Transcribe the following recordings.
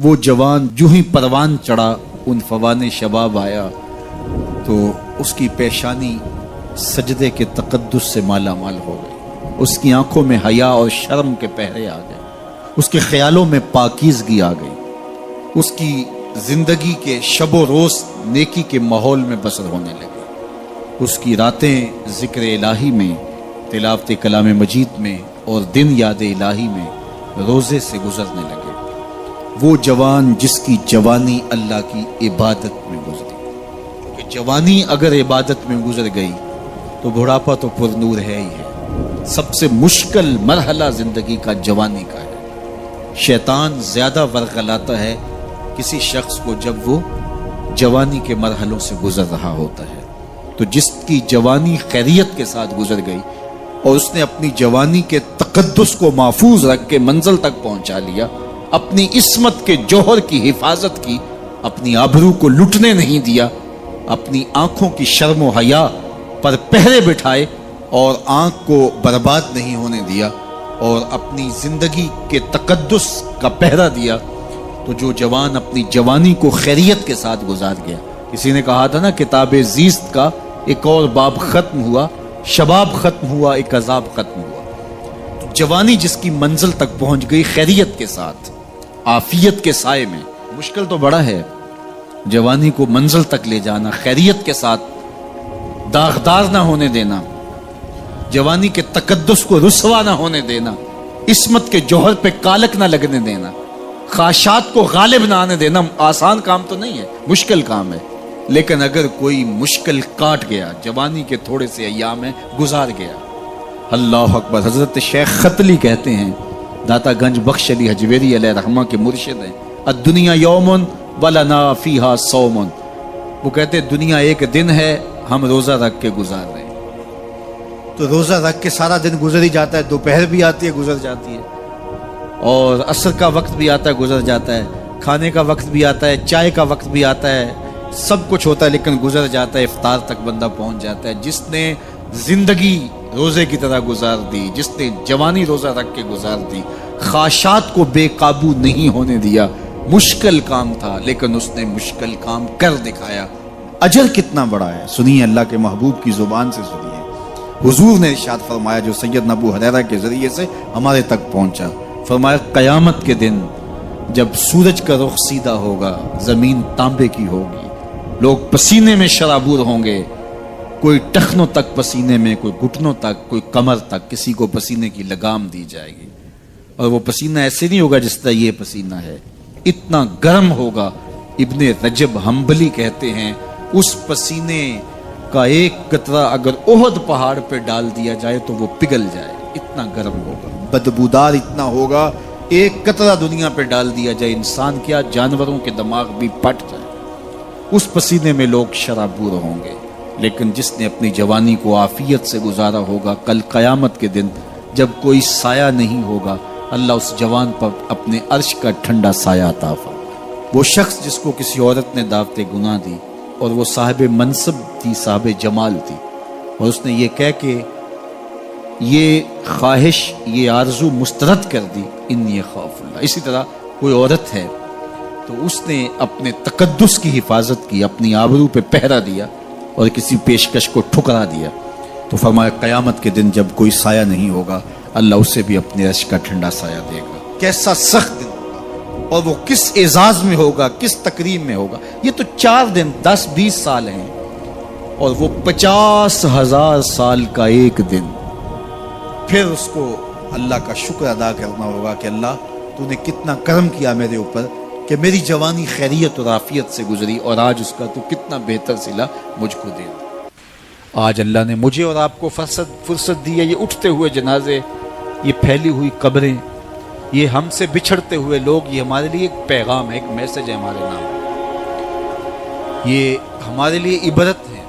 وہ جوان جو ہی پروان چڑھا ان فوان شباب آیا تو اس کی پیشانی سجدے کے تقدس سے مالا مال ہو گئی، اس کی آنکھوں میں حیا اور شرم کے پہرے آ گئے، اس کے خیالوں میں پاکیزگی آ گئی، اس کی زندگی کے شب و روز نیکی کے ماحول میں بسر ہونے لگے، اس کی راتیں ذکر الہی میں، تلاوت کلام مجید میں اور دن یاد الہی میں روزے سے گزرنے لگے۔ وہ جوان جس کی جوانی اللہ کی عبادت میں گزری، کہ جوانی اگر عبادت میں گزر گئی تو بڑھاپا تو پر نور ہے ہی ہے۔ سب سے مشکل مرحلہ زندگی کا جوانی کا ہے۔ شیطان زیادہ ورغلاتا ہے کسی شخص کو جب وہ جوانی کے مرحلوں سے گزر رہا ہوتا ہے۔ تو جس کی جوانی خیریت کے ساتھ گزر گئی اور اس نے اپنی جوانی کے تقدس کو محفوظ رکھ کے منزل تک پہنچا لیا، اپنی عصمت کے جوہر کی حفاظت کی، اپنی آبرو کو لٹنے نہیں دیا، اپنی آنکھوں کی شرم و حیا پر پہرے بٹھائے اور آنکھ کو برباد نہیں ہونے دیا اور اپنی زندگی کے تقدس کا پہرا دیا، تو جو جوان اپنی جوانی کو خیریت کے ساتھ گزار گیا۔ کسی نے کہا تھا نا، کتاب زیست کا ایک اور باب ختم ہوا، شباب ختم ہوا، ایک عذاب ختم ہوا۔ تو جوانی جس کی منزل تک پہنچ گئی خیریت کے ساتھ، عافیت کے سائے میں، مشکل تو بڑا ہے جوانی کو منزل تک لے جانا، خیریت کے ساتھ داغدار نہ ہونے دینا، جوانی کے تقدس کو رسوا نہ ہونے دینا، عصمت کے جوہر پہ کالک نہ لگنے دینا، خواہشات کو غالب نہ آنے دینا۔ آسان کام تو نہیں ہے، مشکل کام ہے، لیکن اگر کوئی مشکل کاٹ گیا، جوانی کے تھوڑے سے ایام میں گزار گیا۔ اللہ اکبر۔ حضرت شیخ خطلی کہتے ہیں، داتا گنج بخش علی حجویری علیہ رحمہ کے مرشد ہیں، الدنیا یوم ولنا فیہا صوم۔ وہ کہتے ہیں دنیا ایک دن ہے، ہم روزہ رکھ کے گزار رہے ہیں۔ تو روزہ رکھ کے سارا دن گزر ہی جاتا ہے، دوپہر بھی آتی ہے گزر جاتی ہے، اور عصر کا وقت بھی آتا ہے گزر جاتا ہے، کھانے کا وقت بھی آتا ہے، چائے کا وقت بھی آتا ہے، سب کچھ ہوتا ہے لیکن گزر جاتا ہے، افطار تک بندہ پہنچ جاتا ہے۔ جس نے زندگی روزے کی طرح گزار دی، جس نے جوانی روزہ رکھ کے گزار دی، خواہشات کو بے قابو نہیں ہونے دیا، مشکل کام تھا لیکن اس نے مشکل کام کر دکھایا۔ اجر کتنا بڑا ہے، سنیے اللہ کے محبوب کی زبان سے سنیے۔ حضور نے ارشاد فرمایا جو سیدنا ابو ہریرہ کے ذریعے سے ہمارے تک پہنچا، فرمایا قیامت کے دن جب سورج کا رخ سیدھا ہوگا، زمین تانبے کی ہوگی، لوگ پسینے میں شرابور ہوں گے، کوئی ٹخنوں تک پسینے میں، کوئی گھٹنوں تک، کوئی کمر تک، کسی کو پسینے کی لگام دی جائے گی، اور وہ پسینہ ایسے نہیں ہوگا جس طرح یہ پسینہ ہے، اتنا گرم ہوگا۔ ابن رجب حنبلی کہتے ہیں اس پسینے کا ایک قطرہ اگر احد پہاڑ پہ ڈال دیا جائے تو وہ پگھل جائے، اتنا گرم ہوگا، بدبودار اتنا ہوگا، ایک قطرہ دنیا پہ ڈال دیا جائے، انسان کیا جانوروں کے دماغ بھی پھٹ جائے، اس پسینے میں لوگ شرابور ہوں گے۔ لیکن جس نے اپنی جوانی کو عافیت سے گزارا ہوگا، کل قیامت کے دن جب کوئی سایہ نہیں ہوگا، اللہ اس جوان پر اپنے عرش کا ٹھنڈا سایہ عطا فرمائے۔ وہ شخص جس کو کسی عورت نے دعوت گناہ دی اور وہ صاحب منصب تھی، صاحب جمال تھی، اور اس نے یہ کہہ کے یہ خواہش، یہ آرزو مسترد کر دی، انی خاف اللہ۔ اسی طرح کوئی عورت ہے تو اس نے اپنے تقدس کی حفاظت کی، اپنی آبرو پہ پہرا دیا اور کسی پیشکش کو ٹھکرا دیا، تو فرمایا قیامت کے دن جب کوئی سایہ نہیں ہوگا، اللہ اسے بھی اپنے عرش کا ٹھنڈا سایہ دے گا۔ کیسا سخت دن ہوگا، اور وہ کس اعزاز میں ہوگا، کس تکریم میں ہوگا۔ یہ تو 4 دن 10-20 سال ہیں، اور وہ 50,000 سال کا ایک دن۔ پھر اس کو اللہ کا شکر ادا کرنا ہوگا کہ اللہ تو نے کتنا کرم کیا میرے اوپر کہ میری جوانی خیریت اور عافیت سے گزری، اور آج اس کا تو کتنا بہتر صلہ مجھ کو دے۔ آج اللہ نے مجھے اور آپ کو فرصت دی ہے، یہ اٹھتے ہوئے جنازے، یہ پھیلی ہوئی قبریں، یہ ہم سے بچھڑتے ہوئے لوگ، یہ ہمارے لیے ایک پیغام ہے، ایک میسج ہے ہمارے نام، یہ ہمارے لیے عبرت ہے۔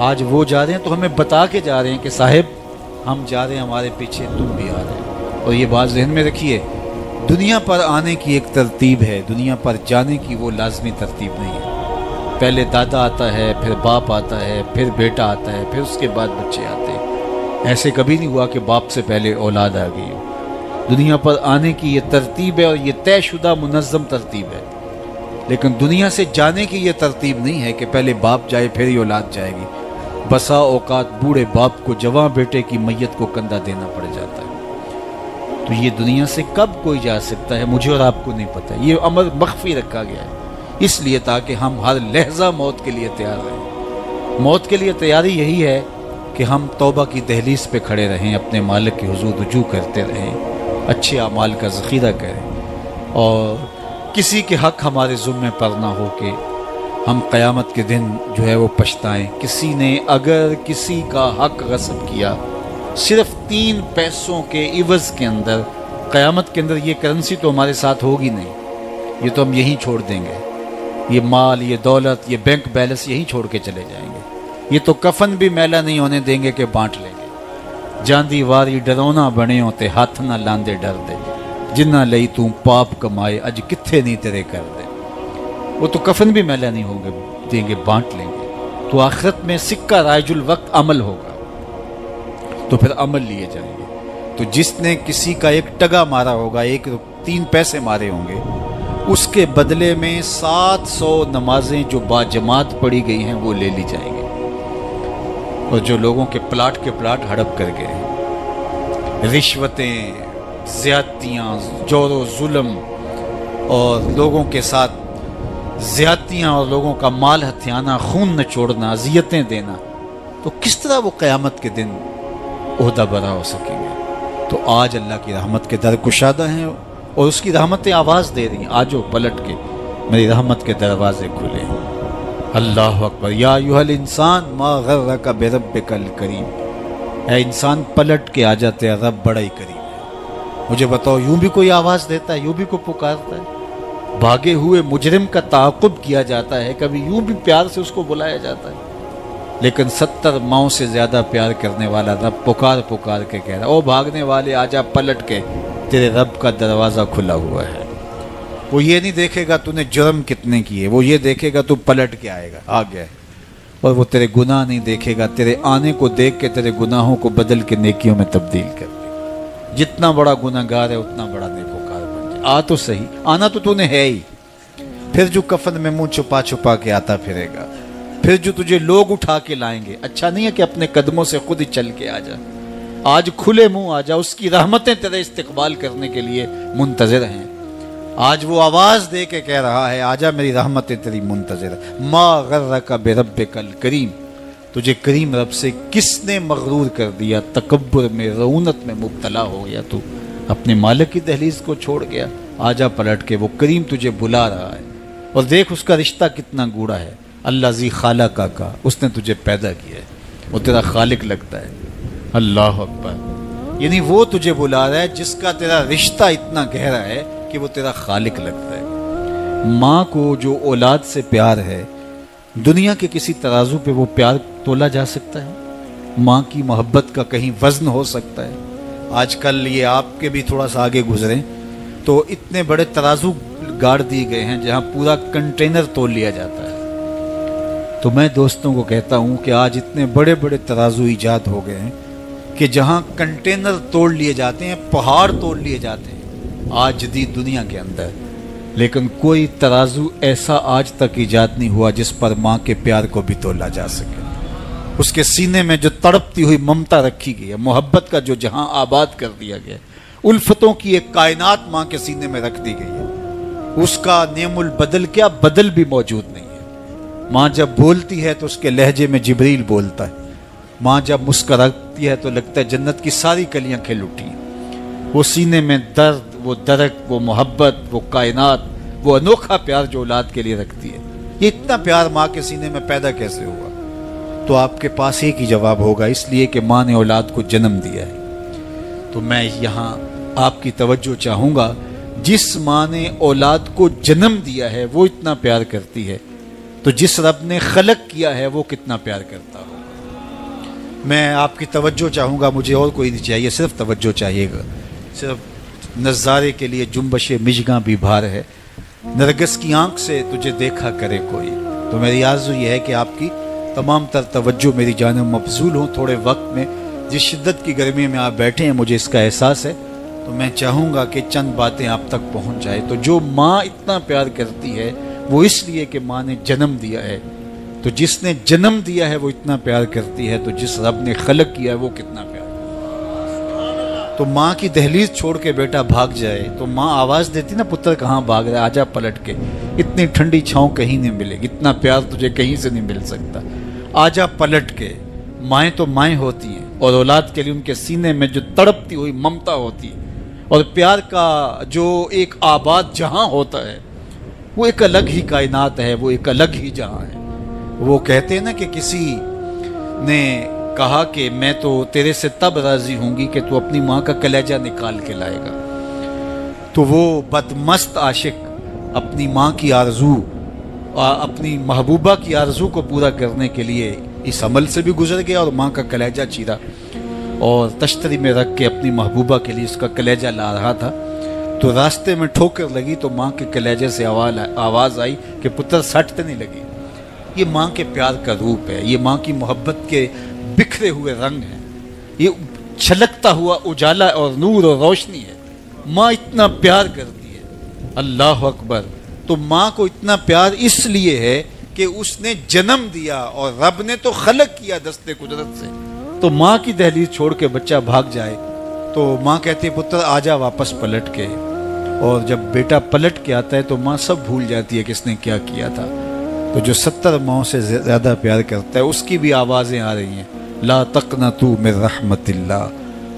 آج وہ جا رہے ہیں تو ہمیں بتا کے جا رہے ہیں کہ صاحب ہم جا رہے ہیں، ہمارے پیچھے تم بھی آ رہے ہیں۔ اور یہ بات ذہن میں رکھیے، دنیا پر آنے کی ایک ترتیب ہے، دنیا پر جانے کی وہ لازمی ترتیب نہیں ہے۔ پہلے دادا آتا ہے، پھر باپ آتا ہے، پھر بیٹا آتا ہے، پھر اس کے بعد بچے آتے ہیں۔ ایسے کبھی نہیں ہوا کہ باپ سے پہلے اولاد آ گئی ہو۔ دنیا پر آنے کی یہ ترتیب ہے اور یہ طے شدہ منظم ترتیب ہے، لیکن دنیا سے جانے کی یہ ترتیب نہیں ہے کہ پہلے باپ جائے پھر ہی اولاد جائے گی۔ بسا اوقات بوڑھے باپ کو جوان بیٹے کی میت کو کندھا دینا پڑ جاتا ہے۔ تو یہ دنیا سے کب کوئی جا سکتا ہے مجھے اور آپ کو نہیں پتہ، یہ امر مخفی رکھا گیا ہے اس لیے تاکہ ہم ہر لحظہ موت کے لیے تیار رہیں۔ موت کے لیے تیاری یہی ہے کہ ہم توبہ کی دہلیز پہ کھڑے رہیں، اپنے مالک کے حضور رجوع کرتے رہیں، اچھے اعمال کا ذخیرہ کریں، اور کسی کے حق ہمارے ذمے پر نہ ہو کہ ہم قیامت کے دن جو ہے وہ پچھتائیں۔ کسی نے اگر کسی کا حق غصب کیا صرف 3 پیسوں کے عوض کے اندر، قیامت کے اندر یہ کرنسی تو ہمارے ساتھ ہوگی نہیں، یہ تو ہم یہیں چھوڑ دیں گے، یہ مال، یہ دولت، یہ بینک بیلنس یہیں چھوڑ کے چلے جائیں گے، یہ تو کفن بھی میلا نہیں ہونے دیں گے کہ بانٹ لیں گے۔ جاندی واری ڈرونا بنے ہوتے ہاتھ نہ لاندے ڈر دے، جنہ لئی تو پاپ کمائے اج کتھے نہیں تیرے کر دے۔ وہ تو کفن بھی میلا نہیں ہوں گے دیں گے، بانٹ لیں گے۔ تو آخرت میں سکہ رائج الوقت عمل ہوگا، تو پھر عمل لیے جائیں گے۔ تو جس نے کسی کا 1 ٹگا مارا ہوگا، 3 پیسے مارے ہوں گے، اس کے بدلے میں 700 نمازیں جو با جماعت پڑھی گئی ہیں وہ لے لی جائیں گے، اور جو لوگوں کے پلاٹ ہڑپ کر گئے، رشوتیں، زیادتیاں، جور و ظلم اور لوگوں کے ساتھ زیادتیاں اور لوگوں کا مال ہتھیانا، خون نچوڑنا، اذیتیں دینا، تو کس طرح وہ قیامت کے دن عہدہ برا ہو سکیں گے؟ تو آج اللہ کی رحمت کے در کشادہ ہیں اور اس کی رحمتیں آواز دے رہی ہیں، آجو پلٹ کے میری رحمت کے دروازے کھلے ہیں۔ اللہ اکبر۔ یا ایھا الانسان ما غرک بربک الکریم، اے انسان پلٹ کے آ جاتے، رب بڑا ہی کریم ہے۔ مجھے بتاؤ، یوں بھی کوئی آواز دیتا ہے، یوں بھی کوئی پکارتا ہے؟ بھاگے ہوئے مجرم کا تعاقب کیا جاتا ہے، کبھی یوں بھی پیار سے اس کو بلایا جاتا ہے، لیکن 70 ماؤں سے زیادہ پیار کرنے والا رب پکار کے کہہ رہا، او بھاگنے والے آجا پلٹ کے، تیرے رب کا دروازہ کھلا ہوا ہے۔ وہ یہ نہیں دیکھے گا تو نے جرم کتنے کیے، وہ یہ دیکھے گا تو پلٹ کے آئے گا، آ گیا ہے، اور وہ تیرے گناہ نہیں دیکھے گا، تیرے آنے کو دیکھ کے تیرے گناہوں کو بدل کے نیکیوں میں تبدیل کر دے گا۔ جتنا بڑا گناہ گار ہے اتنا بڑا نیکوکار بن جائے۔ آ تو صحیح، آنا تو نے ہے ہی، پھر جو کفن میں منہ چھپا کے آتا پھرے گا، پھر جو تجھے لوگ اٹھا کے لائیں گے۔ اچھا نہیں ہے کہ اپنے قدموں سے خود ہی چل کے آ جا، آج کھلے منہ آ جا، اس کی رحمتیں تیرے استقبال کرنے کے لیے منتظر ہیں۔ آج وہ آواز دے کے کہہ رہا ہے، آجا میری رحمتیں تیری منتظر ہے۔ ما غرک بربک الکریم، تجھے کریم رب سے کس نے مغرور کر دیا؟ تکبر میں، رعونت میں مبتلا ہو گیا، تو اپنے مالک کی دہلیز کو چھوڑ گیا۔ آجا پلٹ کے، وہ کریم تجھے بلا رہا ہے، اور دیکھ اس کا رشتہ کتنا گوڑا ہے۔ اللہ ذی خالق کا، اس نے تجھے پیدا کیا ہے، وہ تیرا خالق لگتا ہے۔ اللہ اکبر۔ یعنی وہ تجھے بلا رہا ہے جس کا تیرا رشتہ اتنا گہرا ہے کہ وہ تیرا خالق لگتا ہے۔ ماں کو جو اولاد سے پیار ہے، دنیا کے کسی ترازو پہ وہ پیار تولا جا سکتا ہے؟ ماں کی محبت کا کہیں وزن ہو سکتا ہے؟ آج کل یہ آپ کے بھی تھوڑا سا آگے گزریں تو اتنے بڑے ترازو گاڑ دیے گئے ہیں جہاں پورا کنٹینر تول لیا جاتا ہے۔ تو میں دوستوں کو کہتا ہوں کہ آج اتنے بڑے بڑے ترازو ایجاد ہو گئے ہیں کہ جہاں کنٹینر توڑ لیے جاتے ہیں، پہاڑ توڑ لیے جاتے ہیں آج جدید دنیا کے اندر، لیکن کوئی ترازو ایسا آج تک ایجاد نہیں ہوا جس پر ماں کے پیار کو بھی تولا جا سکے۔ اس کے سینے میں جو تڑپتی ہوئی ممتا رکھی گئی ہے، محبت کا جو جہاں آباد کر دیا گیا، الفتوں کی ایک کائنات ماں کے سینے میں رکھ دی گئی ہے، اس کا نعم البدل کیا بدل بھی موجود نہیں ہے۔ ماں جب بولتی ہے تو اس کے لہجے میں جبریل بولتا ہے، ماں جب مسکراتی ہے تو لگتا ہے جنت کی ساری کلیاں کھل اٹھی ہیں۔ وہ سینے میں درد، وہ درک، وہ محبت، وہ کائنات، وہ انوکھا پیار جو اولاد کے لیے رکھتی ہے، یہ اتنا پیار ماں کے سینے میں پیدا کیسے ہوا؟ تو آپ کے پاس ایک ہی جواب ہوگا، اس لیے کہ ماں نے اولاد کو جنم دیا ہے۔ تو میں یہاں آپ کی توجہ چاہوں گا، جس ماں نے اولاد کو جنم دیا ہے وہ اتنا پیار کرتی ہے، تو جس رب نے خلق کیا ہے وہ کتنا پیار کرتا ہوگا۔ میں آپ کی توجہ چاہوں گا، مجھے اور کوئی نہیں چاہیے، صرف توجہ چاہیے گا، صرف نظارے کے لیے جنبش مژگاں بھی بھار ہے، نرگس کی آنکھ سے تجھے دیکھا کرے کوئی۔ تو میری آرزو یہ ہے کہ آپ کی تمام تر توجہ میری جانب مبذول ہوں۔ تھوڑے وقت میں جس شدت کی گرمی میں آپ بیٹھے ہیں مجھے اس کا احساس ہے، تو میں چاہوں گا کہ چند باتیں آپ تک پہنچ جائے. تو جو ماں اتنا پیار کرتی ہے وہ اس لیے کہ ماں نے جنم دیا ہے. تو جس نے جنم دیا ہے وہ اتنا پیار کرتی ہے, تو جس رب نے خلق کیا ہے وہ کتنا پیار. تو ماں کی دہلیز چھوڑ کے بیٹا بھاگ جائے تو ماں آواز دیتی نا, پتر کہاں بھاگ رہا ہے, آجا پلٹ کے, اتنی ٹھنڈی چھاؤں کہیں نہیں ملے گی, اتنا پیار تجھے کہیں سے نہیں مل سکتا, آجا پلٹ کے. مائیں تو مائیں ہوتی ہیں, اور اولاد کے لیے ان کے سینے میں جو تڑپتی ہوئی ممتا ہوتی ہے, اور پیار کا جو ایک آباد جہاں ہوتا ہے وہ ایک الگ ہی کائنات ہے, وہ ایک الگ ہی جہاں ہے. وہ کہتے ہیں نا کہ کسی نے کہا کہ میں تو تیرے سے تب راضی ہوں گی کہ تو اپنی ماں کا کلیجہ نکال کے لائے گا. تو وہ بدمست عاشق اپنی ماں کی آرزو, اپنی محبوبہ کی آرزو کو پورا کرنے کے لیے اس عمل سے بھی گزر گیا, اور ماں کا کلیجہ چیرا اور تشتری میں رکھ کے اپنی محبوبہ کے لیے اس کا کلیجہ لا رہا تھا. تو راستے میں ٹھوکر لگی تو ماں کے کلیجے سے آواز آئی کہ پتر سٹ نہیں لگی. یہ ماں کے پیار کا روپ ہے, یہ ماں کی محبت کے بکھرے ہوئے رنگ ہیں, یہ چھلکتا ہوا اجالا اور نور اور روشنی ہے. ماں اتنا پیار کرتی ہے, اللہ اکبر. تو ماں کو اتنا پیار اس لیے ہے کہ اس نے جنم دیا اور رب نے تو خلق کیا دستے قدرت سے. تو ماں کی دہلیز چھوڑ کے بچہ بھاگ جائے تو ماں کہتی ہے پتر آجا واپس پلٹ کے. اور جب بیٹا پلٹ کے آتا ہے تو ماں سب بھول جاتی ہے کہ اس نے کیا کیا تھا. تو جو 70 ماؤں سے زیادہ پیار کرتا ہے اس کی بھی آوازیں آ رہی ہیں, لا تقنطوا من رحمت اللہ,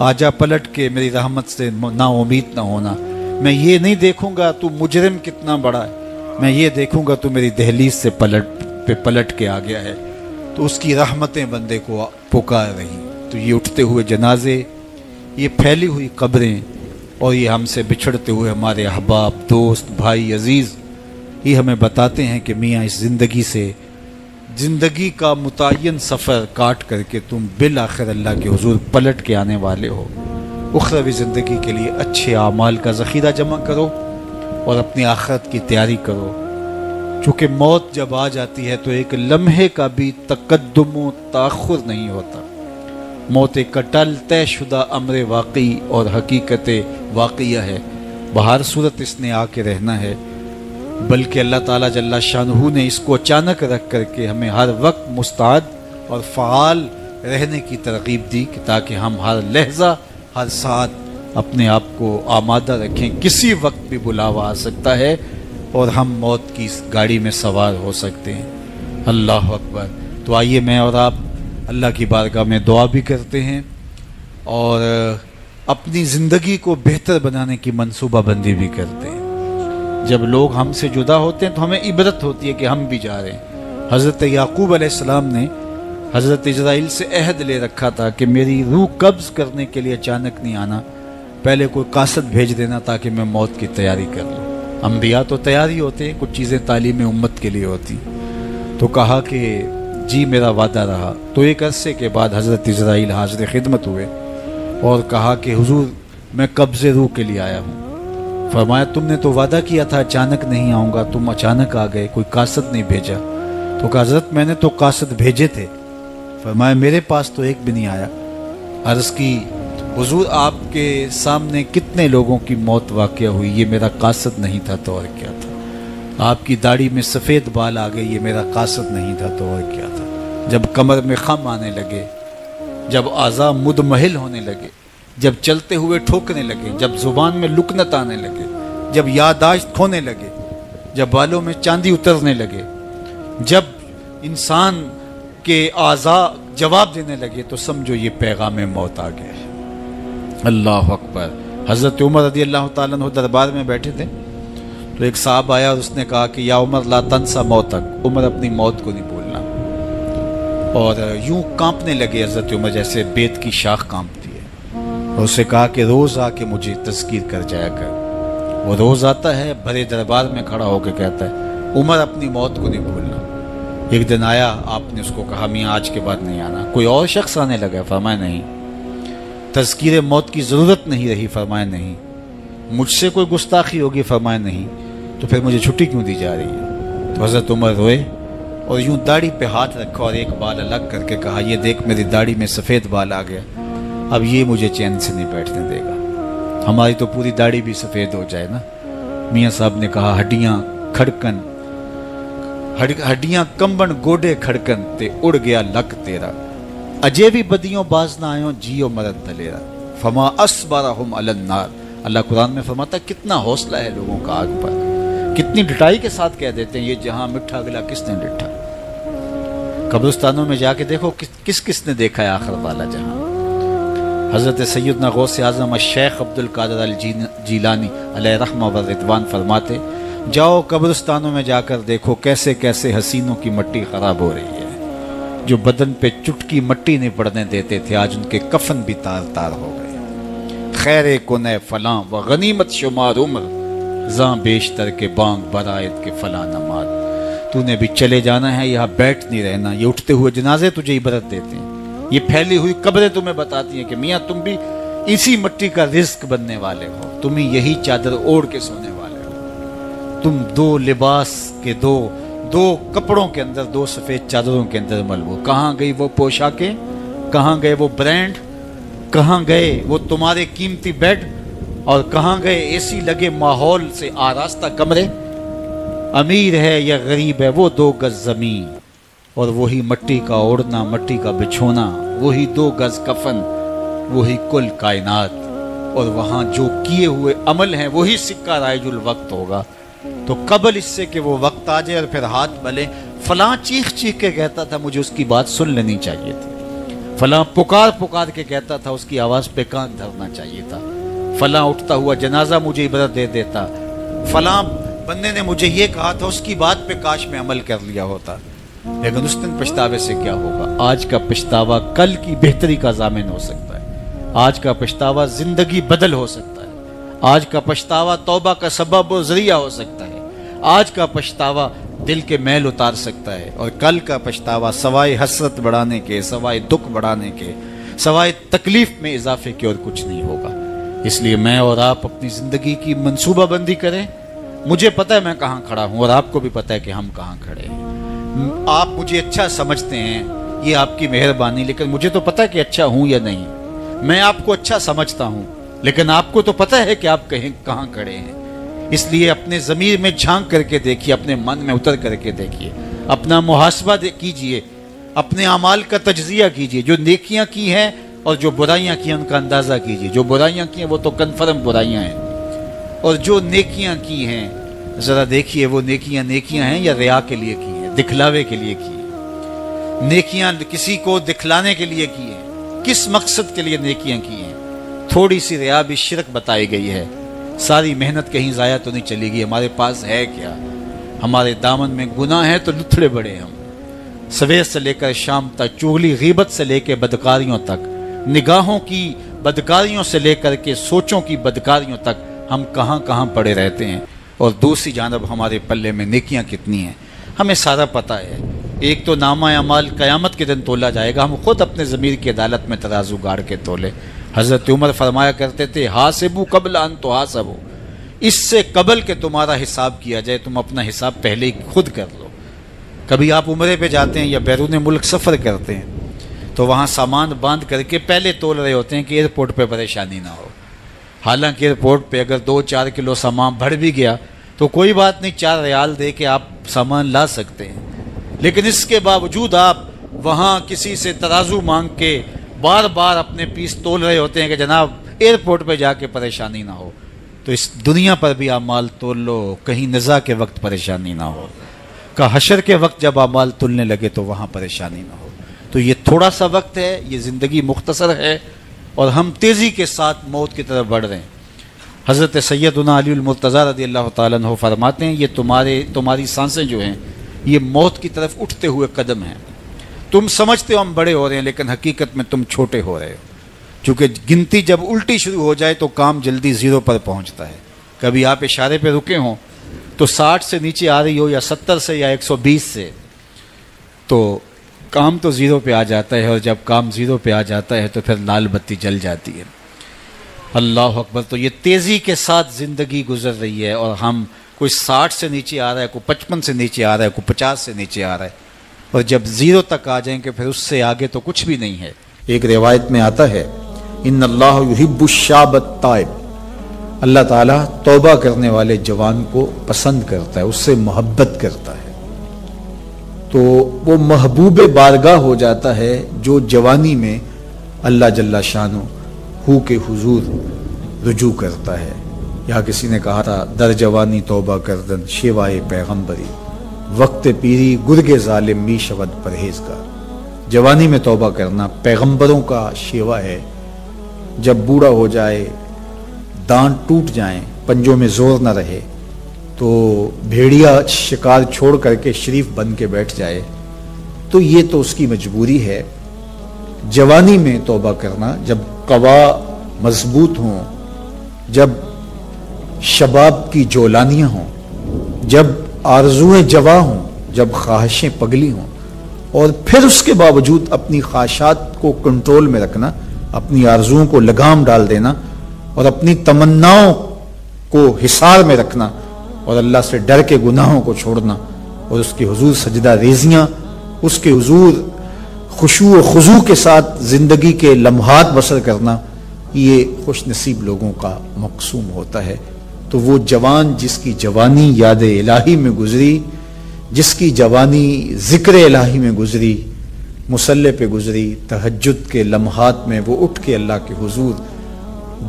آجا پلٹ کے میری رحمت سے نا امید نہ ہونا. میں یہ نہیں دیکھوں گا تو مجرم کتنا بڑا ہے, میں یہ دیکھوں گا تو میری دہلیز سے پلٹ کے آ گیا ہے. تو اس کی رحمتیں بندے کو پکار رہی. تو یہ اٹھتے ہوئے جنازے, یہ پھیلی ہوئی قبریں, اور یہ ہم سے بچھڑتے ہوئے ہمارے احباب, دوست, بھائی, عزیز, یہ ہمیں بتاتے ہیں کہ میاں اس زندگی سے, زندگی کا متعین سفر کاٹ کر کے تم بالآخر اللہ کے حضور پلٹ کے آنے والے ہو. اخروی زندگی کے لیے اچھے اعمال کا ذخیرہ جمع کرو اور اپنی آخرت کی تیاری کرو. چونکہ موت جب آ جاتی ہے تو ایک لمحے کا بھی تقدم و تاخر نہیں ہوتا. موت ایک کٹل طے شدہ امر واقعی اور حقیقت واقعہ ہے. بہر صورت اس نے آ کے رہنا ہے, بلکہ اللہ تعالیٰ جل شانہ نے اس کو اچانک رکھ کر کے ہمیں ہر وقت مستعد اور فعال رہنے کی ترغیب دی کہ تاکہ ہم ہر لحظہ, ہر ساتھ اپنے آپ کو آمادہ رکھیں. کسی وقت بھی بلاوا آ سکتا ہے اور ہم موت کی اس گاڑی میں سوار ہو سکتے ہیں. اللہ اکبر. تو آئیے میں اور آپ اللہ کی بارگاہ میں دعا بھی کرتے ہیں اور اپنی زندگی کو بہتر بنانے کی منصوبہ بندی بھی کرتے ہیں. جب لوگ ہم سے جدا ہوتے ہیں تو ہمیں عبرت ہوتی ہے کہ ہم بھی جا رہے ہیں. حضرت یعقوب علیہ السلام نے حضرت اسرائیل سے عہد لے رکھا تھا کہ میری روح قبض کرنے کے لیے اچانک نہیں آنا, پہلے کوئی قاصد بھیج دینا تاکہ میں موت کی تیاری کر لوں. انبیاء تو تیاری ہوتے ہیں, کچھ چیزیں تعلیم امت کے لیے ہوتی. تو کہا کہ جی میرا وعدہ رہا. تو ایک عرصے کے بعد حضرت اسرائیل حاضر خدمت ہوئے اور کہا کہ حضور میں قبض روح کے لیے آیا ہوں. فرمایا تم نے تو وعدہ کیا تھا اچانک نہیں آؤں گا, تم اچانک آ گئے, کوئی قاصد نہیں بھیجا. تو کہا حضرت میں نے تو قاصد بھیجے تھے. فرمایا میرے پاس تو ایک بھی نہیں آیا. عرض کی حضور آپ کے سامنے کتنے لوگوں کی موت واقع ہوئی, یہ میرا قاصد نہیں تھا تو اور کیا تھا. آپ کی داڑھی میں سفید بال آ گئے, یہ میرا قاصد نہیں تھا تو اور کیا تھا. جب کمر میں خم آنے لگے, جب اعضاء مدمحل ہونے لگے, جب چلتے ہوئے ٹھوکنے لگے, جب زبان میں لکنت آنے لگے, جب یادداشت کھونے لگے, جب بالوں میں چاندی اترنے لگے, جب انسان کے اعضاء جواب دینے لگے, تو سمجھو یہ پیغام موت آ گیا ہے. اللہ اکبر. حضرت عمر رضی اللہ تعالیٰ عنہ دربار میں بیٹھے تھے تو ایک صاحب آیا اور اس نے کہا کہ یا عمر لا تنسا موتک, عمر اپنی موت کو نہیں بھولنا. اور یوں کانپنے لگے حضرت عمر جیسے بیت کی شاخ کانپتی ہے. اور اسے کہا کہ روز آ کے مجھے تذکیر کر جایا کر. وہ روز آتا ہے, بھرے دربار میں کھڑا ہو کے کہتا ہے عمر اپنی موت کو نہیں بھولنا. ایک دن آیا, آپ نے اس کو کہا میاں آج کے بعد نہیں آنا. کوئی اور شخص آنے لگا, فرمایا نہیں. تذکیر موت کی ضرورت نہیں رہی, فرمایا نہیں. مجھ سے کوئی گستاخی ہوگی, فرمایا نہیں. تو پھر مجھے چھٹی کیوں دی جا رہی ہے؟ تو حضرت عمر روئے اور یوں داڑھی پہ ہاتھ رکھا اور ایک بال الگ کر کے کہا یہ دیکھ میری داڑھی میں سفید بال آ گیا, اب یہ مجھے چین سے نہیں بیٹھنے دے گا. ہماری تو پوری داڑھی بھی سفید ہو جائے نا. میاں صاحب نے کہا ہڈیاں کھڑکن ہڈیاں کمبن گوڈے کھڑکن تے اڑ گیا لک تیرا, اجے بھی بدیوں باز نہ آئوں جیو مرد دلیرا, فما اصبرہم علی النار. اللہ قرآن میں فرماتا ہے کتنا حوصلہ ہے لوگوں کا آگ پر, کتنی ڈٹائی کے ساتھ کہہ دیتے ہیں یہ جہاں مٹھا گلا کس نے ڈٹھا. قبرستانوں میں جا کے دیکھو کس کس نے دیکھا ہے آخر والا جہاں. حضرت سیدنا غوث اعظم الشیخ عبد القادر الجیلانی علیہ رحمہ و رضوان فرماتے جاؤ قبرستانوں میں جا کر دیکھو کیسے کیسے حسینوں کی مٹی خراب ہو رہی ہے. جو بدن پہ چٹکی مٹی نہیں پڑنے دیتے تھے آج ان کے کفن بھی تار تار ہو گئے. خیر کنے فلاں و غنیمت شمار عمر زاں بیشتر کے بانگ برائت کے فلاں نماز. تو نے بھی چلے جانا ہے, یہاں بیٹھ نہیں رہنا. یہ اٹھتے ہوئے جنازے تجھے عبرت دیتے ہیں, یہ پھیلی ہوئی قبریں تمہیں بتاتی ہیں کہ میاں تم بھی اسی مٹی کا رزق بننے والے ہو, تم ہی یہی چادر اوڑھ کے سونے والے ہو. تم دو لباس کے دو کپڑوں کے اندر, دو سفید چادروں کے اندر ملبوس. کہاں گئی وہ پوشاکیں, کہاں گئے وہ برانڈ, کہاں گئے وہ تمہارے قیمتی بیڈ, اور کہاں گئے اے سی لگے ماحول سے آراستہ کمرے. امیر ہے یا غریب ہے وہ 2 گز زمین, اور وہی مٹی کا اوڑھنا, مٹی کا بچھونا, وہی 2 گز کفن, وہی کل کائنات, اور وہاں جو کیے ہوئے عمل ہیں وہی سکہ رائج الوقت ہوگا. تو قبل اس سے کہ وہ وقت آ جائے اور پھر ہاتھ ملے, فلاں چیخ چیخ کے کہتا تھا مجھے اس کی بات سن لینی چاہیے تھی, فلاں پکار کے کہتا تھا اس کی آواز پہ کان دھرنا چاہیے تھا, فلاں اٹھتا ہوا جنازہ مجھے عبرت دے دیتا, فلاں بندے نے مجھے یہ کہا تھا اس کی بات پہ کاش میں عمل کر لیا ہوتا. لیکن اس دن پچھتاوے سے کیا ہوگا؟ آج کا پچھتاوا کل کی بہتری کا ضامن ہو سکتا ہے, آج کا پچھتاوا زندگی بدل ہو سکتا ہے, آج کا پچھتاوا توبہ کا سبب و ذریعہ ہو سکتا ہے, آج کا پچھتاوا دل کے میل اتار سکتا ہے, اور کل کا پچھتاوا سوائے حسرت بڑھانے کے, سوائے دکھ بڑھانے کے, سوائے تکلیف میں اضافے کے اور کچھ نہیں ہوگا. اس لیے میں اور آپ اپنی زندگی کی منصوبہ بندی کریں. مجھے پتہ ہے میں کہاں کھڑا ہوں, اور آپ کو بھی پتہ ہے کہ ہم کہاں کھڑے ہیں. آپ مجھے اچھا سمجھتے ہیں, یہ آپ کی مہربانی, لیکن مجھے تو پتہ ہے کہ اچھا ہوں یا نہیں. میں آپ کو اچھا سمجھتا ہوں, لیکن آپ کو تو پتہ ہے کہ آپ کہاں کھڑے ہیں. اس لیے اپنے ضمیر میں جھانک کر کے دیکھیے, اپنے من میں اتر کر کے دیکھیے, اپنا محاسبہ کیجئے, اپنے اعمال کا تجزیہ کیجئے. جو نیکیاں کی ہیں اور جو برائیاں کی ہیں ان کا اندازہ کیجئے. جو برائیاں کی ہیں وہ تو کنفرم برائیاں ہیں, اور جو نیکیاں کی ہیں ذرا دیکھیے وہ نیکیاں ہیں یا ریا کے لیے کی ہیں, دکھلاوے کے لیے کی ہیں. نیکیاں کسی کو دکھلانے کے لیے کی ہیں, کس مقصد کے لیے نیکیاں کی ہیں. تھوڑی سی ریا بھی شرک بتائی گئی ہے. ساری محنت کہیں ضائع تو نہیں چلی گئی. ہمارے پاس ہے کیا؟ ہمارے دامن میں گناہ ہے تو لتھڑے بڑے ہم. سویر سے لے کر شام تک, چغلی غیبت سے لے کے بدکاریوں تک, نگاہوں کی بدکاریوں سے لے کر کے سوچوں کی بدکاریوں تک ہم کہاں پڑے رہتے ہیں. اور دوسری جانب ہمارے پلے میں نیکیاں کتنی ہیں ہمیں سارا پتہ ہے. ایک تو نامہ اعمال قیامت کے دن تولا جائے گا, ہم خود اپنے ضمیر کی عدالت میں ترازو گاڑ کے تولے. حضرت عمر فرمایا کرتے تھے حاسبو قبل ان تحاسبو, اس سے قبل کہ تمہارا حساب کیا جائے تم اپنا حساب پہلے ہی خود کر لو. کبھی آپ عمرے پہ جاتے ہیں یا بیرون ملک سفر کرتے ہیں تو وہاں سامان باندھ کر کے پہلے تول رہے ہوتے ہیں کہ ایئرپورٹ پہ پریشانی نہ ہو. حالانکہ ایئرپورٹ پہ اگر 2-4 کلو سامان بڑھ بھی گیا تو کوئی بات نہیں, 4 ریال دے کے آپ سامان لا سکتے ہیں. لیکن اس کے باوجود آپ وہاں کسی سے ترازو مانگ کے بار بار اپنے پیس تول رہے ہوتے ہیں کہ جناب ایئرپورٹ پہ جا کے پریشانی نہ ہو. تو اس دنیا پر بھی اعمال تول لو, کہیں نزا کے وقت پریشانی نہ ہو, کہ حشر کے وقت جب اعمال تلنے لگے تو وہاں پریشانی نہ ہو. تو یہ تھوڑا سا وقت ہے, یہ زندگی مختصر ہے, اور ہم تیزی کے ساتھ موت کی طرف بڑھ رہے ہیں. حضرت سیدنا علی المرتضیٰ رضی اللہ تعالیٰ عنہ فرماتے ہیں یہ تمہاری سانسیں جو ہیں یہ موت کی طرف اٹھتے ہوئے قدم ہیں. تم سمجھتے ہو ہم بڑے ہو رہے ہیں, لیکن حقیقت میں تم چھوٹے ہو رہے ہو. چونکہ گنتی جب الٹی شروع ہو جائے تو کام جلدی 0 پر پہنچتا ہے. کبھی آپ اشارے پہ رکے ہوں تو 60 سے نیچے آ رہی ہو یا 70 سے یا 120 سے, تو کام تو 0 پہ آ جاتا ہے, اور جب کام 0 پہ آ جاتا ہے تو پھر لال بتی جل جاتی ہے. اللہ اکبر. تو یہ تیزی کے ساتھ زندگی گزر رہی ہے, اور ہم کوئی 60 سے نیچے آ رہا ہے, کوئی 55 سے نیچے آ رہا ہے, کوئی 50 سے نیچے آ رہا ہے, اور جب 0 تک آ جائیں گے پھر اس سے آگے تو کچھ بھی نہیں ہے. ایک روایت میں آتا ہے ان اللہ یحب الشاب التائب, اللہ تعالیٰ توبہ کرنے والے جوان کو پسند کرتا ہے، اس سے محبت کرتا ہے، تو وہ محبوب بارگاہ ہو جاتا ہے جو جوانی میں اللہ جل شانہ ہو کے حضور رجوع کرتا ہے۔ یا کسی نے کہا تھا در جوانی توبہ کردن شیوائے پیغمبری، وقت پیری گرگ ظالم می شود پرہیزگار۔ جوانی میں توبہ کرنا پیغمبروں کا شیوا ہے۔ جب بوڑھا ہو جائے، دانت ٹوٹ جائیں، پنجوں میں زور نہ رہے، تو بھیڑیا شکار چھوڑ کر کے شریف بن کے بیٹھ جائے، تو یہ تو اس کی مجبوری ہے۔ جوانی میں توبہ کرنا جب قوا مضبوط ہوں، جب شباب کی جولانیاں ہوں، جب آرزویں جواں ہوں، جب خواہشیں پگلی ہوں، اور پھر اس کے باوجود اپنی خواہشات کو کنٹرول میں رکھنا، اپنی آرزوؤں کو لگام ڈال دینا اور اپنی تمناؤں کو حصار میں رکھنا اور اللہ سے ڈر کے گناہوں کو چھوڑنا اور اس کے حضور سجدہ ریزیاں، اس کے حضور خشوع و خضوع کے ساتھ زندگی کے لمحات بسر کرنا، یہ خوش نصیب لوگوں کا مقسوم ہوتا ہے۔ تو وہ جوان جس کی جوانی یاد الہی میں گزری، جس کی جوانی ذکر الہی میں گزری، مصلی پہ گزری، تہجد کے لمحات میں وہ اٹھ کے اللہ کے حضور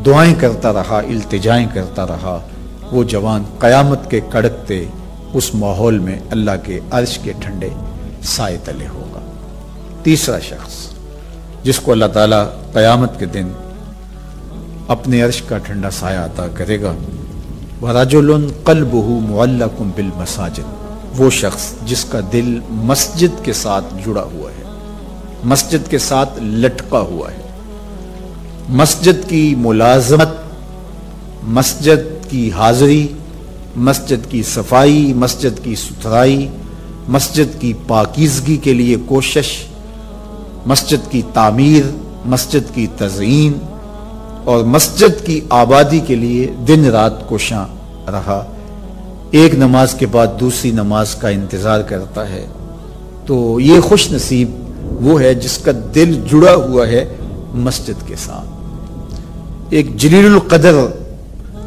دعائیں کرتا رہا، التجائیں کرتا رہا، وہ جوان قیامت کے کڑکتے اس ماحول میں اللہ کے عرش کے ٹھنڈے سائے تلے ہوگا۔ تیسرا شخص جس کو اللہ تعالیٰ قیامت کے دن اپنے عرش کا ٹھنڈا سایہ عطا کرے گا، وَرَجُلٌ قَلْبُهُ مُعَلَّقٌ بِالْمَسَاجِدِ، وہ شخص جس کا دل مسجد کے ساتھ جڑا ہوا ہے، مسجد کے ساتھ لٹکا ہوا ہے، مسجد کی ملازمت، مسجد کی حاضری، مسجد کی صفائی، مسجد کی ستھرائی، مسجد کی پاکیزگی کے لیے کوشش، مسجد کی تعمیر، مسجد کی تزئین اور مسجد کی آبادی کے لیے دن رات کوشاں رہا، ایک نماز کے بعد دوسری نماز کا انتظار کرتا ہے، تو یہ خوش نصیب وہ ہے جس کا دل جڑا ہوا ہے مسجد کے ساتھ۔ ایک جلیل القدر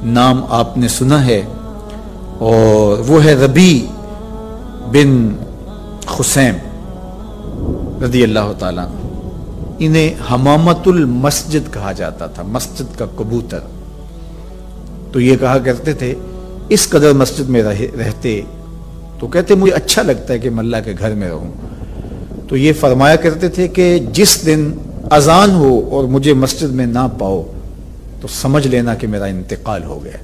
نام آپ نے سنا ہے، اور وہ ہے ربیع بن خثیم رضی اللہ تعالیٰ عنہ۔ انہیں حمامت المسجد کہا جاتا تھا، مسجد کا کبوتر۔ تو یہ کہا کرتے تھے اس قدر مسجد میں رہتے تو کہتے مجھے اچھا لگتا ہے کہ میں اللہ کے گھر میں رہوں۔ تو یہ فرمایا کرتے تھے کہ جس دن اذان ہو اور مجھے مسجد میں نہ پاؤ تو سمجھ لینا کہ میرا انتقال ہو گیا۔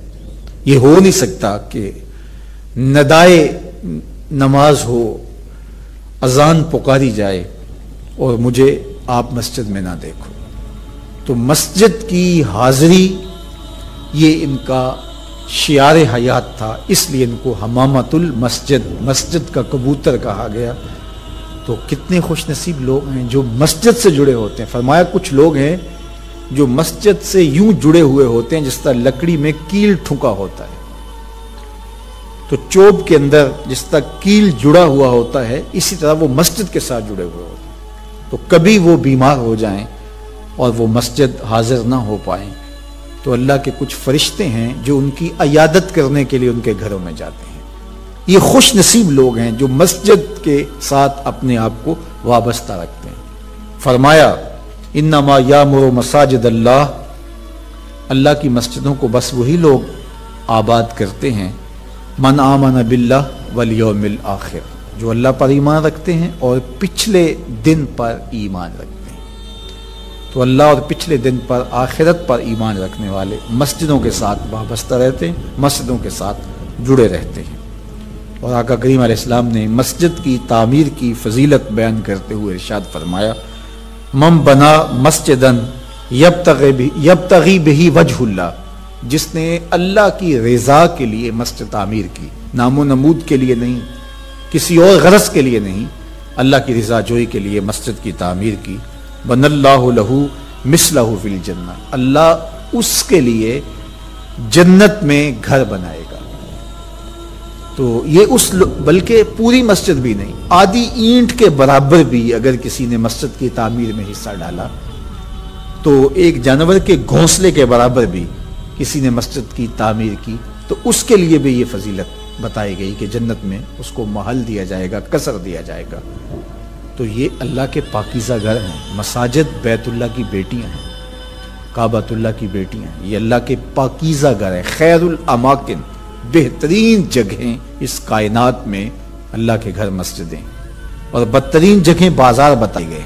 یہ ہو نہیں سکتا کہ ندائے نماز ہو، اذان پکاری جائے اور مجھے آپ مسجد میں نہ دیکھو۔ تو مسجد کی حاضری یہ ان کا شعار حیات تھا، اس لیے ان کو حمامت المسجد، مسجد کا کبوتر کہا گیا۔ تو کتنے خوش نصیب لوگ ہیں جو مسجد سے جڑے ہوتے ہیں۔ فرمایا کچھ لوگ ہیں جو مسجد سے یوں جڑے ہوئے ہوتے ہیں جس طرح لکڑی میں کیل ٹھکا ہوتا ہے، تو چوب کے اندر جس طرح کیل جڑا ہوا ہوتا ہے، اسی طرح وہ مسجد کے ساتھ جڑے ہوئے ہوتے ہیں۔ تو کبھی وہ بیمار ہو جائیں اور وہ مسجد حاضر نہ ہو پائیں تو اللہ کے کچھ فرشتے ہیں جو ان کی عیادت کرنے کے لیے ان کے گھروں میں جاتے ہیں۔ یہ خوش نصیب لوگ ہیں جو مسجد کے ساتھ اپنے آپ کو وابستہ رکھتے ہیں۔ فرمایا انما یامر مساجد اللہ، اللہ کی مسجدوں کو بس وہی لوگ آباد کرتے ہیں من آمن باللہ والیوم الآخر، جو اللہ پر ایمان رکھتے ہیں اور پچھلے دن پر ایمان رکھتے ہیں۔ تو اللہ اور پچھلے دن پر، آخرت پر ایمان رکھنے والے مسجدوں کے ساتھ وابستہ رہتے ہیں، مسجدوں کے ساتھ جڑے رہتے ہیں۔ اور آقا کریم علیہ السلام نے مسجد کی تعمیر کی فضیلت بیان کرتے ہوئے ارشاد فرمایا من بنا مسجدن یبتغی بہ وجہ اللہ، جس نے اللہ کی رضا کے لیے مسجد تعمیر کی، نام و نمود کے لیے نہیں، کسی اور غرض کے لیے نہیں، اللہ کی رضا جوئی کے لیے مسجد کی تعمیر کی، بن اللہ لہ مثلہ فی الجنہ، اللہ اس کے لیے جنت میں گھر بنائے گا۔ تو یہ بلکہ پوری مسجد بھی نہیں، آدھی اینٹ کے برابر بھی اگر کسی نے مسجد کی تعمیر میں حصہ ڈالا تو ایک جانور کے گھونسلے کے برابر بھی کسی نے مسجد کی تعمیر کی تو اس کے لیے بھی یہ فضیلت بتائی گئی کہ جنت میں اس کو محل دیا جائے گا، قصر دیا جائے گا۔ تو یہ اللہ کے پاکیزہ گھر ہیں، مساجد بیت اللہ کی بیٹیاں ہیں، کعبۃ اللہ کی بیٹیاں ہیں، یہ اللہ کے پاکیزہ گھر ہیں، خیر الاماکن، بہترین جگہیں اس کائنات میں اللہ کے گھر مسجدیں، اور بدترین جگہیں بازار بتائی گئے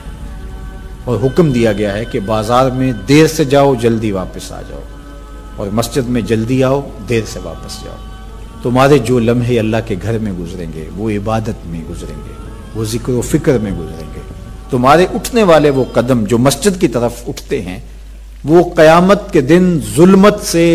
اور حکم دیا گیا ہے کہ بازار میں دیر سے جاؤ جلدی واپس آ جاؤ، اور مسجد میں جلدی آؤ دیر سے واپس جاؤ۔ تمہارے جو لمحے اللہ کے گھر میں گزریں گے وہ عبادت میں گزریں گے، وہ ذکر و فکر میں گزریں گے۔ تمہارے اٹھنے والے وہ قدم جو مسجد کی طرف اٹھتے ہیں وہ قیامت کے دن ظلمت سے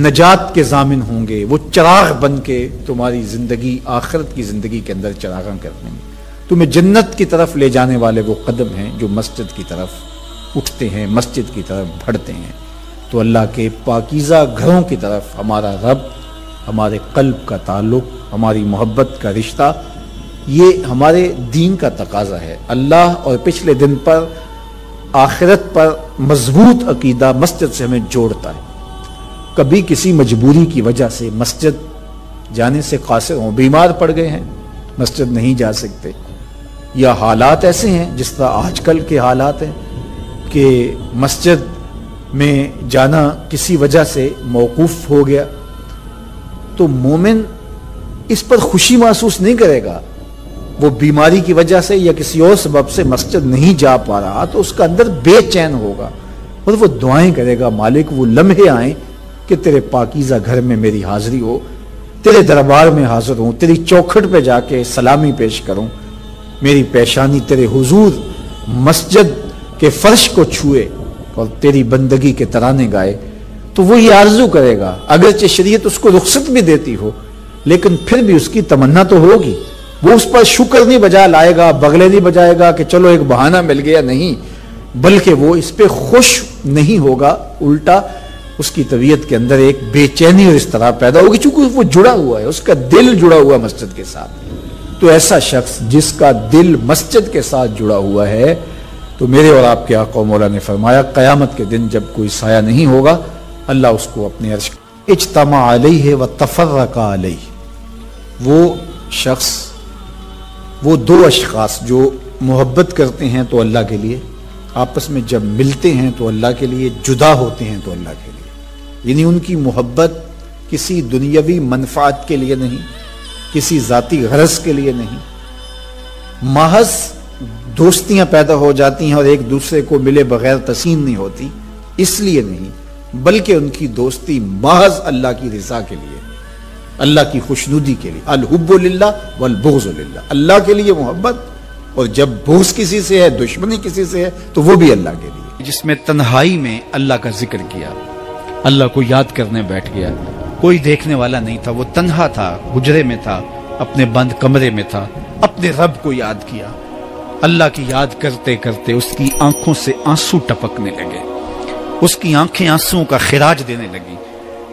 نجات کے ضامن ہوں گے، وہ چراغ بن کے تمہاری زندگی، آخرت کی زندگی کے اندر چراغاں کر دیں گے۔ تمہیں جنت کی طرف لے جانے والے وہ قدم ہیں جو مسجد کی طرف اٹھتے ہیں، مسجد کی طرف بڑھتے ہیں۔ تو اللہ کے پاکیزہ گھروں کی طرف ہمارا رب، ہمارے قلب کا تعلق، ہماری محبت کا رشتہ، یہ ہمارے دین کا تقاضا ہے۔ اللہ اور پچھلے دن پر، آخرت پر مضبوط عقیدہ مسجد سے ہمیں جوڑتا ہے۔ کبھی کسی مجبوری کی وجہ سے مسجد جانے سے قاصر ہوں، بیمار پڑ گئے ہیں، مسجد نہیں جا سکتے، یا حالات ایسے ہیں جس طرح آج کل کے حالات ہیں کہ مسجد میں جانا کسی وجہ سے موقوف ہو گیا، تو مومن اس پر خوشی محسوس نہیں کرے گا۔ وہ بیماری کی وجہ سے یا کسی اور سبب سے مسجد نہیں جا پا رہا تو اس کا اندر بے چین ہوگا، اور وہ دعائیں کرے گا، مالک وہ لمحے آئیں کہ تیرے پاکیزہ گھر میں میری حاضری ہو، تیرے دربار میں حاضر ہوں، تیری چوکھٹ پہ جا کے سلامی پیش کروں، میری پیشانی تیرے حضور مسجد کے فرش کو چھوئے اور تیری بندگی کے ترانے گائے۔ تو وہ یہ آرزو کرے گا، اگرچہ شریعت اس کو رخصت بھی دیتی ہو لیکن پھر بھی اس کی تمنا تو ہوگی۔ وہ اس پر شکر نہیں بجا لائے گا، بغلے نہیں بجائے گا کہ چلو ایک بہانہ مل گیا، نہیں، بلکہ وہ اس پہ خوش نہیں ہوگا، الٹا اس کی طبیعت کے اندر ایک بے چینی اور اضطراب پیدا ہوگی، چونکہ وہ جڑا ہوا ہے، اس کا دل جڑا ہوا مسجد کے ساتھ۔ تو ایسا شخص جس کا دل مسجد کے ساتھ جڑا ہوا ہے، تو میرے اور آپ کے آقا و مولا نے فرمایا قیامت کے دن جب کوئی سایہ نہیں ہوگا، اللہ اس کو اپنے عرش اجتمع علیہ و تفرق علیہ۔ وہ شخص، وہ دو اشخاص جو محبت کرتے ہیں تو اللہ کے لیے، آپس میں جب ملتے ہیں تو اللہ کے لیے، جدا ہوتے ہیں تو اللہ کے لیے، یعنی ان کی محبت کسی دنیاوی منفعت کے لیے نہیں، کسی ذاتی غرض کے لیے نہیں، محض دوستیاں پیدا ہو جاتی ہیں اور ایک دوسرے کو ملے بغیر تسین نہیں ہوتی، اس لیے نہیں، بلکہ ان کی دوستی محض اللہ کی رضا کے لیے، اللہ کی خوشنودی کے لیے۔ الحب للہ والبغض للہ، اللہ کے لیے محبت، اور جب بغض کسی سے ہے، دشمنی کسی سے ہے، تو وہ بھی اللہ کے لیے۔ جس میں تنہائی میں اللہ کا ذکر کیا، اللہ کو یاد کرنے بیٹھ گیا، کوئی دیکھنے والا نہیں تھا، وہ تنہا تھا، حجرے میں تھا، اپنے بند کمرے میں تھا، اپنے رب کو یاد کیا، اللہ کی یاد کرتے کرتے اس کی آنکھوں سے آنسو ٹپکنے لگے، اس کی آنکھیں آنسوؤں کا خراج دینے لگی۔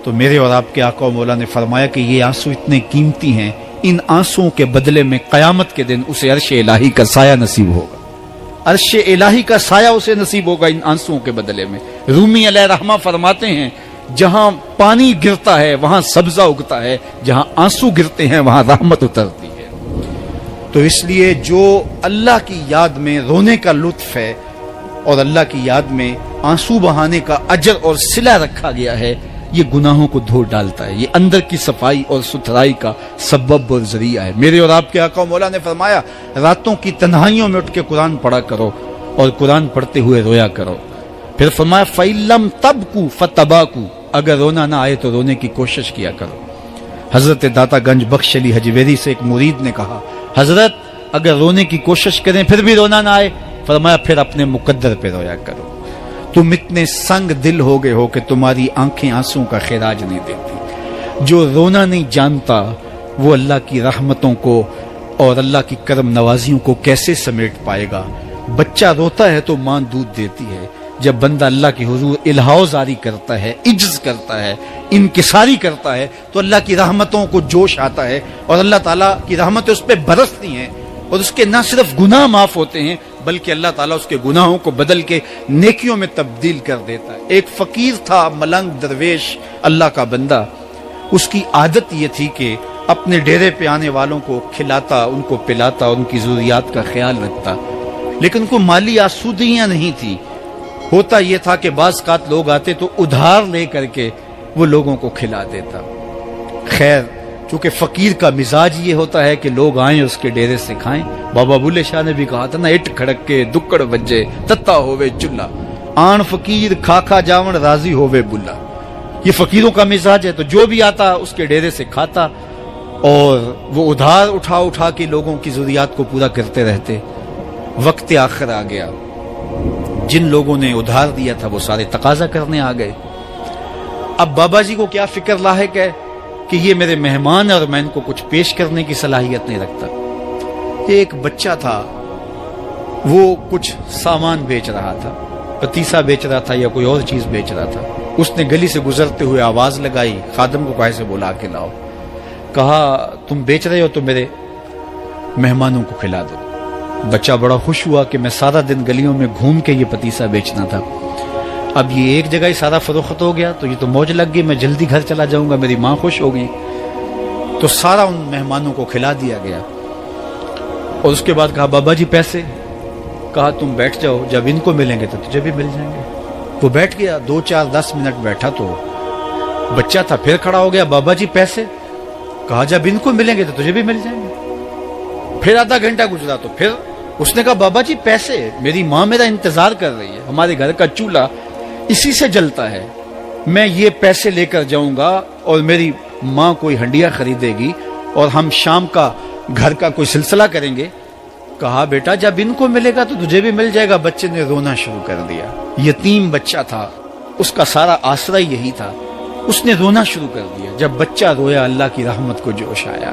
تو میرے اور آپ کے آقا و مولا نے فرمایا کہ یہ آنسو اتنے قیمتی ہیں، ان آنسوؤں کے بدلے میں قیامت کے دن اسے عرش الہی کا سایہ نصیب ہوگا، عرش الہی کا سایہ اسے نصیب ہوگا ان آنسوؤں کے بدلے میں۔ رومی علیہ رحمہ فرماتے ہیں جہاں پانی گرتا ہے وہاں سبزہ اگتا ہے، جہاں آنسو گرتے ہیں وہاں رحمت اترتی ہے۔ تو اس لیے جو اللہ کی یاد میں رونے کا لطف ہے اور اللہ کی یاد میں آنسو بہانے کا اجر اور صلہ رکھا گیا ہے، یہ گناہوں کو دھو ڈالتا ہے، یہ اندر کی صفائی اور ستھرائی کا سبب اور ذریعہ ہے۔ میرے اور آپ کے آقا و مولا نے فرمایا راتوں کی تنہائیوں میں اٹھ کے قرآن پڑھا کرو اور قرآن پڑھتے ہوئے رویا کرو۔ پھر فرمایا فَإِلَّمْ تَبْكُوا فَتَبَاكُوا، اگر رونا نہ آئے تو رونے کی کوشش کیا کرو۔ حضرت داتا گنج بخش علی حجویری سے ایک مرید نے کہا حضرت اگر رونے کی کوشش کریں پھر بھی رونا نہ آئے، فرمایا پھر اپنے مقدر پہ رویا کرو۔ تم اتنے سنگ دل ہو گئے ہو کہ تمہاری آنکھیں آنسوں کا خراج نہیں دیتی۔ جو رونا نہیں جانتا وہ اللہ کی رحمتوں کو اور اللہ کی کرم نوازیوں کو کیسے سمیٹ پائے گا؟ بچہ روتا ہے تو ماں دودھ دیتی ہے، جب بندہ اللہ کے حضور الہاؤ زاری کرتا ہے، عجز کرتا ہے، انکساری کرتا ہے تو اللہ کی رحمتوں کو جوش آتا ہے اور اللہ تعالیٰ کی رحمتیں اس پہ برستی ہیں، اور اس کے نہ صرف گناہ معاف ہوتے ہیں بلکہ اللہ تعالیٰ اس کے گناہوں کو بدل کے نیکیوں میں تبدیل کر دیتا ہے۔ ایک فقیر تھا، ملنگ درویش، اللہ کا بندہ، اس کی عادت یہ تھی کہ اپنے ڈیرے پہ آنے والوں کو کھلاتا، ان کو پلاتا، ان کی ضروریات کا خیال رکھتا، لیکن کو مالی آسودگیاں نہیں تھی۔ ہوتا یہ تھا کہ بعض اوقات لوگ آتے تو ادھار لے کر کے وہ لوگوں کو کھلا دیتا۔ خیر، چونکہ فقیر کا مزاج یہ ہوتا ہے کہ لوگ آئیں اس کے ڈیرے سے کھائیں۔ بابا بلے شاہ نے بھی کہا تھا نا، اٹ کھڑک کے دکڑ بجے تتا ہووے چلا، آن فقیر کھا کھا جاون راضی ہووے بلا۔ یہ فقیروں کا مزاج ہے، تو جو بھی آتا اس کے ڈیرے سے کھاتا، اور وہ ادھار اٹھا اٹھا کے لوگوں کی ضروریات کو پورا کرتے رہتے۔ وقت آخر آ گیا، جن لوگوں نے ادھار دیا تھا وہ سارے تقاضا کرنے آ گئے۔ اب بابا جی کو کیا فکر لاحق ہے کہ یہ میرے مہمان اور میں ان کو کچھ پیش کرنے کی صلاحیت نہیں رکھتا۔ ایک بچہ تھا، وہ کچھ سامان بیچ رہا تھا، پتیسا بیچ رہا تھا یا کوئی اور چیز بیچ رہا تھا۔ اس نے گلی سے گزرتے ہوئے آواز لگائی، خادم کو کہا سے بلا کے لاؤ، کہا تم بیچ رہے ہو تو میرے مہمانوں کو کھلا دو۔ بچہ بڑا خوش ہوا کہ میں سارا دن گلیوں میں گھوم کے یہ پتیسا بیچنا تھا، اب یہ ایک جگہ ہی سارا فروخت ہو گیا تو یہ تو موج لگ گئی، میں جلدی گھر چلا جاؤں گا، میری ماں خوش ہو گئی۔ تو سارا ان مہمانوں کو کھلا دیا گیا، اور اس کے بعد کہا بابا جی پیسے؟ کہا تم بیٹھ جاؤ، جب ان کو ملیں گے تو تجھے بھی مل جائیں گے۔ وہ بیٹھ گیا، 2 4 10 منٹ بیٹھا تو بچہ تھا، پھر کھڑا ہو گیا، بابا جی پیسے؟ کہا جب ان کو ملیں گے تو تجھے بھی مل جائیں گے۔ پھر آدھا گھنٹہ گزرا تو پھر اس نے کہا بابا جی پیسے؟ میری ماں میرا انتظار کر رہی ہے، ہمارے گھر کا چولہا اسی سے جلتا ہے، میں یہ پیسے لے کر جاؤں گا اور میری ماں کوئی ہنڈیا خریدے گی اور ہم شام کا گھر کا کوئی سلسلہ کریں گے۔ کہا بیٹا جب ان کو ملے گا تو تجھے بھی مل جائے گا۔ بچے نے رونا شروع کر دیا، یتیم بچہ تھا، اس کا سارا آسرا یہی تھا، اس نے رونا شروع کر دیا۔ جب بچہ رویا اللہ کی رحمت کو جوش آیا،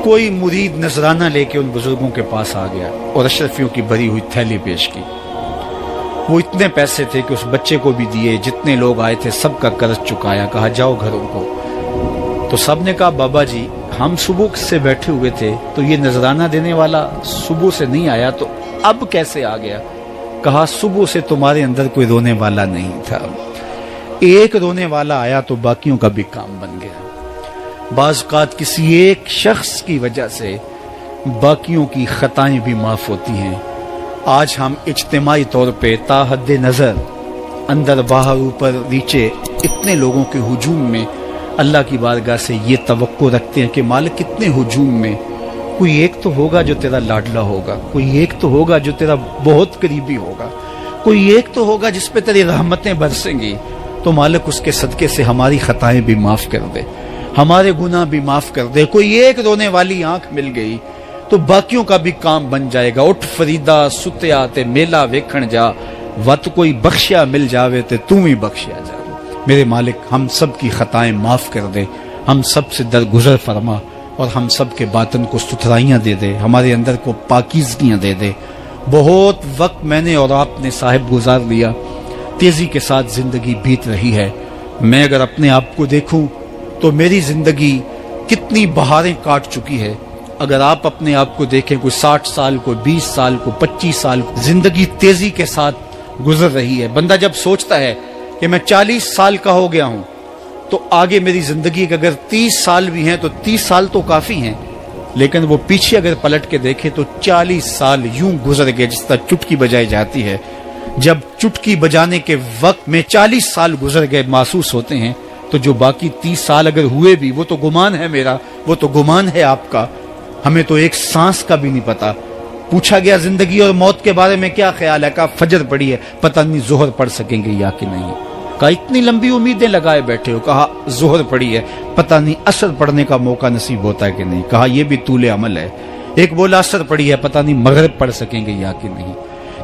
کوئی مرید نذرانہ لے کے ان بزرگوں کے پاس آ گیا اور اشرفیوں کی بھری ہوئی تھیلی پیش کی۔ وہ اتنے پیسے تھے کہ اس بچے کو بھی دیے، جتنے لوگ آئے تھے سب کا قرض چکایا، کہا جاؤ گھروں کو۔ تو سب نے کہا بابا جی ہم صبح سے بیٹھے ہوئے تھے تو یہ نذرانہ دینے والا صبح سے نہیں آیا، تو اب کیسے آ گیا؟ کہا صبح سے تمہارے اندر کوئی رونے والا نہیں تھا، ایک رونے والا آیا تو باقیوں کا بھی کام بن گیا۔ بعض اوقات کسی ایک شخص کی وجہ سے باقیوں کی خطائیں بھی معاف ہوتی ہیں۔ آج ہم اجتماعی طور پہ تا حد نظر اندر باہر اوپر نیچے اتنے لوگوں کے ہجوم میں اللہ کی بارگاہ سے یہ توقع رکھتے ہیں کہ مالک کتنے ہجوم میں کوئی ایک تو ہوگا جو تیرا لاڈلا ہوگا، کوئی ایک تو ہوگا جو تیرا بہت قریبی ہوگا، کوئی ایک تو ہوگا جس پہ تیری رحمتیں برسیں گی۔ تو مالک اس کے صدقے سے ہماری خطائیں بھی معاف کر دے، ہمارے گناہ بھی معاف کر دے۔ کوئی ایک رونے والی آنکھ مل گئی تو باقیوں کا بھی کام بن جائے گا۔ اٹھ فریدا ستیا تے میلا ویکھن جا، وت کوئی بخشیا مل جاوے تے تم ہی بخشیا جا۔ میرے مالک ہم سب کی خطائیں معاف کر دے، ہم سب سے درگزر فرما، اور ہم سب کے باطن کو ستھرائیاں دے دے، ہمارے اندر کو پاکیزگیاں دے دے۔ بہت وقت میں نے اور آپ نے صاحب گزار لیا، تیزی کے ساتھ زندگی بیت رہی ہے۔ میں اگر اپنے آپ کو دیکھوں تو میری زندگی کتنی بہاریں کاٹ چکی ہے۔ اگر آپ اپنے آپ کو دیکھیں، کوئی 60 سال کو 20 سال کو 25 سال کو زندگی تیزی کے ساتھ گزر رہی ہے۔ بندہ جب سوچتا ہے کہ میں 40 سال کا ہو گیا ہوں تو آگے میری زندگی کے اگر 30 سال بھی ہیں تو 30 سال تو کافی ہیں، لیکن وہ پیچھے اگر پلٹ کے دیکھے تو 40 سال یوں گزر گئے جس طرح چٹکی بجائی جاتی ہے۔ جب چٹکی بجانے کے وقت میں 40 سال گزر گئے محسوس ہوتے ہیں، تو جو باقی 30 سال اگر ہوئے بھی وہ تو گمان ہے میرا، وہ تو گمان ہے آپ کا، ہمیں تو ایک سانس کا بھی نہیں پتا۔ پوچھا گیا زندگی اور موت کے بارے میں کیا خیال ہے؟ کہا فجر پڑی ہے، پتہ نہیں ظہر پڑھ سکیں گے یا کہ نہیں۔ کہا اتنی لمبی امیدیں لگائے بیٹھے ہو، کہا ظہر پڑی ہے، پتہ نہیں عصر پڑھنے کا موقع نصیب ہوتا ہے کہ نہیں۔ کہا یہ بھی طول عمل ہے۔ ایک بولا عصر پڑی ہے، پتہ نہیں مغرب پڑھ سکیں گے یا کہ نہیں۔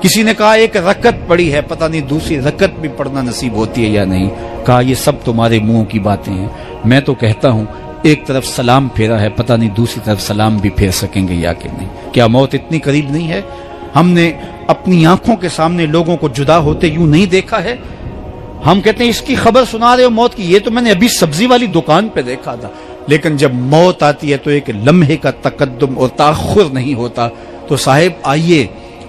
کسی نے کہا ایک رکعت پڑی ہے، پتہ نہیں دوسری رکعت بھی پڑھنا نصیب ہوتی ہے یا نہیں۔ کہا یہ سب تمہارے منہوں کی باتیں ہیں، میں تو کہتا ہوں ایک طرف سلام پھیرا ہے، پتہ نہیں دوسری طرف سلام بھی پھیر سکیں گے یا کہ نہیں۔ کیا موت اتنی قریب نہیں ہے؟ ہم نے اپنی آنکھوں کے سامنے لوگوں کو جدا ہوتے یوں نہیں دیکھا ہے؟ ہم کہتے ہیں اس کی خبر سنا رہے ہو موت کی، یہ تو میں نے ابھی سبزی والی دکان پہ دیکھا تھا، لیکن جب موت آتی ہے تو ایک لمحے کا تقدم اور تاخر نہیں ہوتا۔ تو صاحب آئیے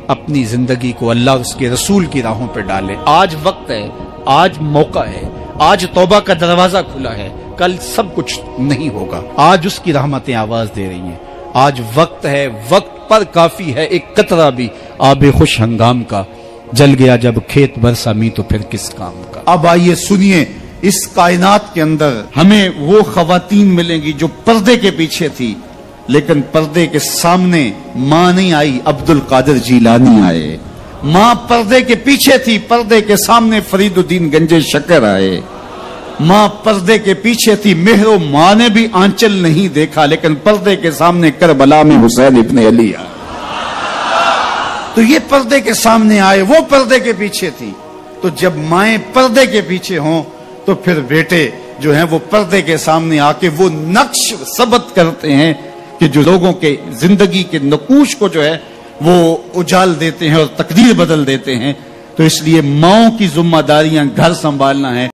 اپنی زندگی کو اللہ اور اس کے رسول کی راہوں پہ ڈالیں. آج وقت ہے، آج موقع ہے، آج توبہ کا دروازہ کھلا ہے، کل سب کچھ نہیں ہوگا. آج اس کی رحمتیں آواز دے رہی ہیں. آج وقت ہے، وقت پر کافی ہے ایک قطرہ بھی آب خوش ہنگام کا. جل گیا جب کھیت برسا می تو پھر کس کام کا. اب آئیے سنیے، اس کائنات کے اندر ہمیں وہ خواتین ملیں گی جو پردے کے پیچھے تھی، لیکن پردے کے سامنے ماں نہیں آئی، عبد القادر جیلانی آئے. ماں پردے کے پیچھے تھی، پردے کے سامنے فرید الدین گنج شکر آئے. ماں پردے کے پیچھے تھی، مہر و ماں نے بھی آنچل نہیں دیکھا، لیکن پردے کے سامنے کربلا میں حسین ابن علی آئے. تو یہ پردے کے سامنے آئے، وہ پردے کے پیچھے تھی. تو جب مائیں پردے کے پیچھے ہوں تو پھر بیٹے جو ہیں وہ پردے کے سامنے آ کے وہ نقش ثبت کرتے ہیں کہ جو لوگوں کے زندگی کے نقوش کو جو ہے وہ اجال دیتے ہیں اور تقدیر بدل دیتے ہیں. تو اس لیے ماؤں کی ذمہ داریاں گھر سنبھالنا ہے.